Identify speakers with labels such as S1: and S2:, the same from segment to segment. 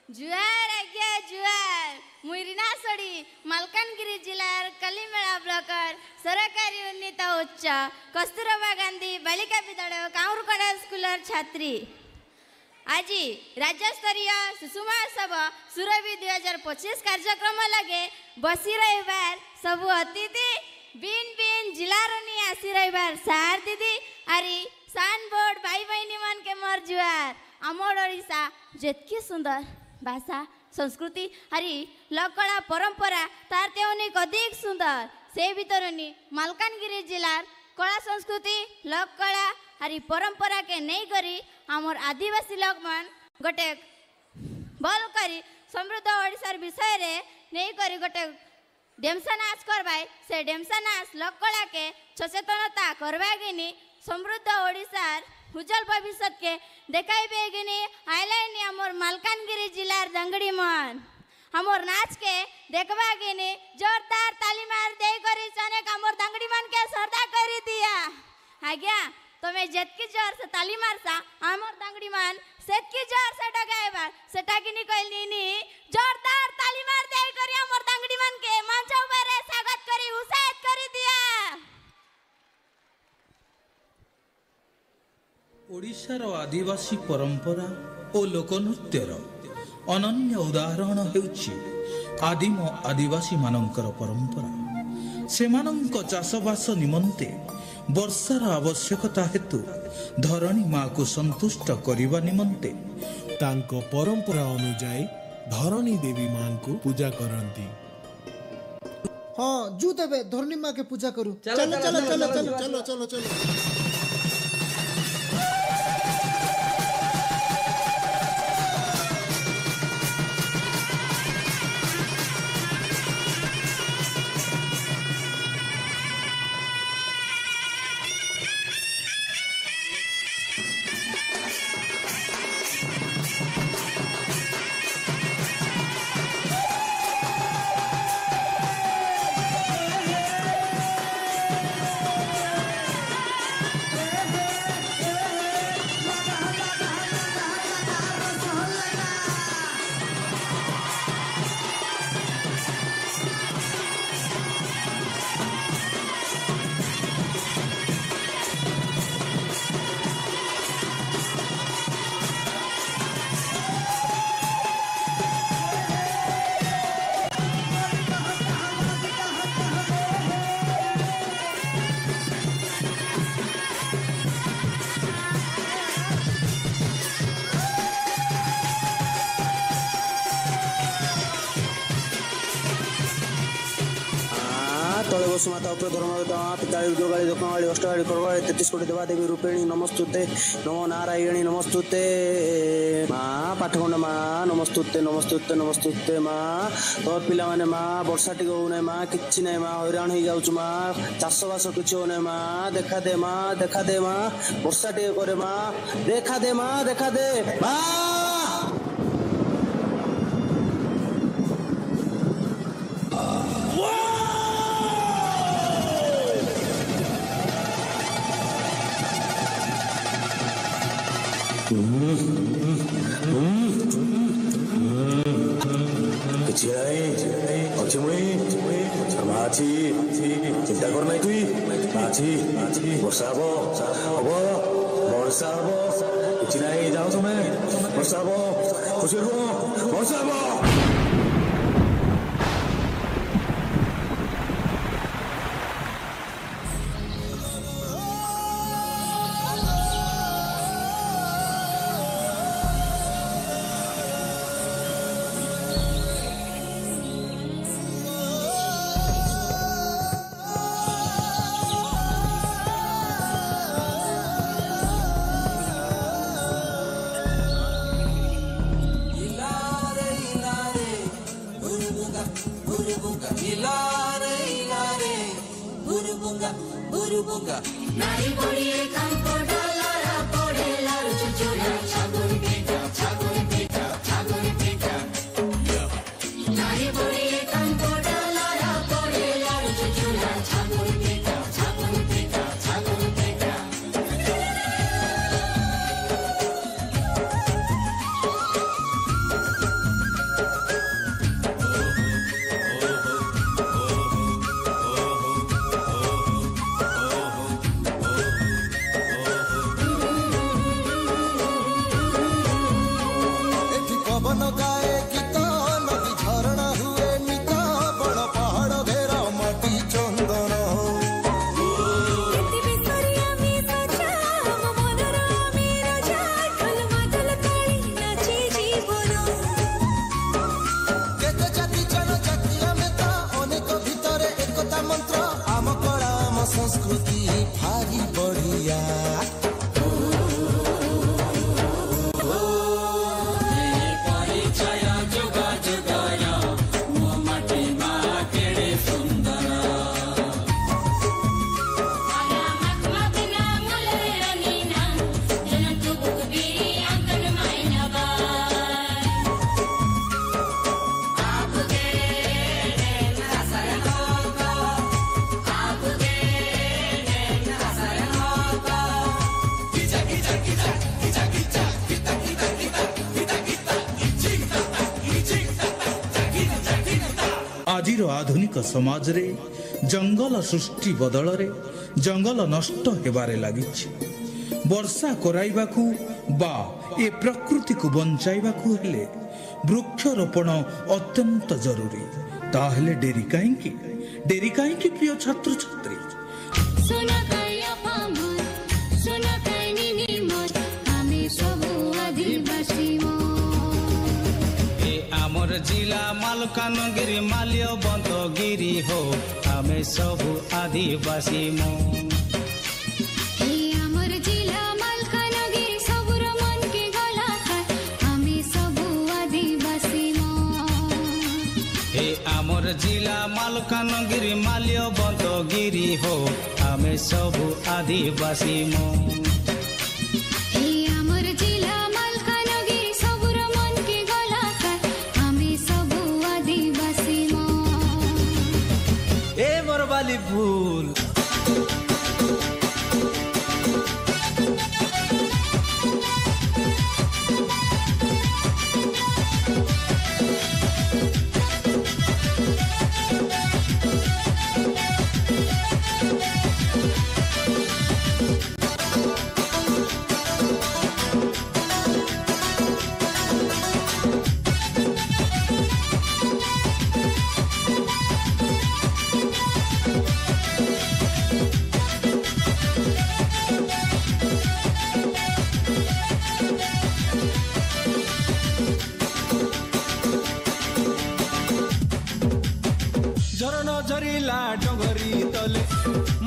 S1: जुआर आज्ञा जुआर मुई रीना सोड़ी मालकानगिरी जिलार कलिमेला ब्लॉकर सरकारी उन्नीत उच्च कस्तूरबा गांधी बालिका विद्यालय काउरकड़ा स्कूलर छात्री आज राज्य स्तरीय शिशु महोत्सव सुरभि 2025 कार्यक्रम लगे बसी रहिबार सबु अतिथि बिन बिन जिलारनी आसी रहिबार सार दीदी आरी सान बोर्ड भाई बहनी मन के मोर जुआर आमर ओडिशा जेतकी सुंदर भाषा संस्कृति हरी लोककला परंपरा तार तेउनिक अधिक सुंदर से भितरनी मालकानगिरी जिलार कला संस्कृति लोककला हरी परंपरा के नहीं करी आमर आदिवासी लोक मन गोटे बल करी समृद्ध ओडिशार विषय रे नहीं करी गोटे डेमसा नाच करवाए से डेमसा नाच लोककला के सचेतनता करवा गिनी समृद्ध ओडिशार उज्जवल भविष्य के देखाइबे गिनी आइलाइनी आमर मालकानगिरी जिलार दंगड़ी मन हमर नाच के देखबा गिनी जोरदार ताली मार दे करी सने आमर दंगड़ी मन के सरदा करी दिया आज्ञा तमे जेतकी जोर से ताली मारसा आमर दंगड़ी मन सेतकी जोर से डगाइबा सेटा गिनी कहलिनी जोरदार ताली मार दे करी आमर दंगड़ी मन के मंच ऊपर स्वागत करी उत्साहित करी दिया।
S2: ओडिशार आदिवासी परंपरा और लोकनृत्यर अनन्य उदाहरण हेउछि आदिम आदिवासी मानकर परंपरा सेमानंक चाषबास निमंते वर्षार आवश्यकता हेतु धरणी माँ को संतुष्ट करने निमंते
S3: तांको परंपरा अनुजाई धरणी देवी माँ को पूजा करती।
S4: हाँ जू देवे धरणी माँ के पूजा करू चलो चलो चलो चलो चलो चलो चलो
S5: तले वसुमाता उपर धर्मता पिताड़ी दुर्गाड़ी दक्षिणाड़ी अष्टाड़ी करवाड़ी 33 कोटी देवादेवी रूपेणी नमस्तुते नमो नारायणी नमस्तुते माँ पाठखंड माँ नमस्तुते नमस्तुते नमस्तुते माँ तो पिला माने माँ वर्षा टिके होना माँ किछि ना माँ हैरान हो जाऊँ माँ चाषबास किछि होना माँ देखा दे माँ वर्षा टिके करे माँ देखा दे माँ चिंता कर नहीं तुई वर्षा हम वर्षा हम कि नहीं जाओ तुम्हें वर्षा हम खुशी रुको वर्षा हम
S6: Nari poriye kampo dollara podela chuchura chaguri pita Nari poriye kampo dollara podela chuchura chaguri pita
S2: ଆଜିର ଆଧୁନିକ ସମାଜରେ ଜଙ୍ଗଲ ସୃଷ୍ଟି ବଦଳରେ ଜଙ୍ଗଲ ନଷ୍ଟ ହେବାରେ ଲାଗିଛି। ବର୍ଷା କରାଇବାକୁ ବା ଏ ପ୍ରକୃତିକୁ ବଞ୍ଚାଇବାକୁ ହେଲେ ବୃକ୍ଷରୋପଣ ଅତ୍ୟନ୍ତ ଜରୁରୀ। ତାହେଲେ ଡେରି କାହିଁକି ପ୍ରିୟ ଛାତ୍ରଛାତ୍ରୀ?
S7: आमर जिला मालकानगिरी माल्यबंतगिरी हो आमे सबु आदिवासी मो
S6: आमर जिला मालकानगिरी सबुर मन के गला आमे सबु आदिवासी मो
S7: आमर जिला मालकानगिरी माल्यबंतगिरी हो आमे सबु आदिवासी मो फूल झरिला डोंगरी तले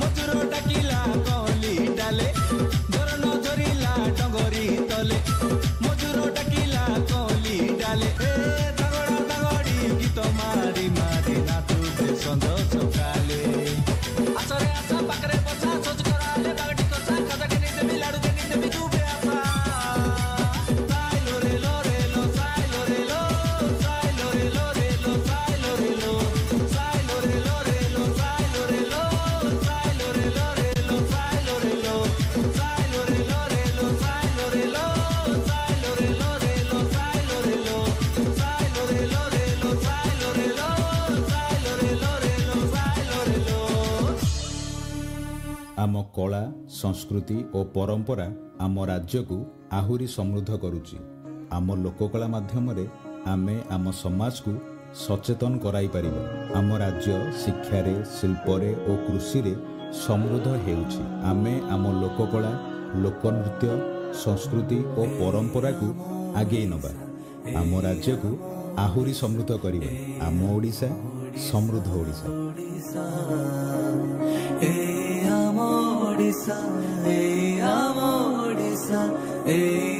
S7: मजुर डाकिला कली डाले झरन झरिला डोंगरी तले मजुर डाकिला कली डाले दागड़ा दागड़ी गीत मारी मारी नाचु संज सकाले आसरे आसा पाकरे बसा सज कराले बागटी कसा खजा के नींद में लाडू के नींद में डूबे आसा साइलो रे लो साइलो रे लो साइलो रे लो साइलो रे लो आम कला संस्कृति और परंपरा आम राज्य को आहुरी समृद्ध करुची। आम लोककला माध्यम आमे आम समाज को सचेतन कराई परिबा। आम राज्य शिक्षा रे शिल्प रे और कृषि रे समृद्ध हेउची। आमे आम लोककला लोकनृत्य संस्कृति और परंपरा को आगे नबा। आम राज्य को आहुरी समृद्ध करिबा। आम ओडिशा समृद्ध ओडिशा।
S8: Odyssey,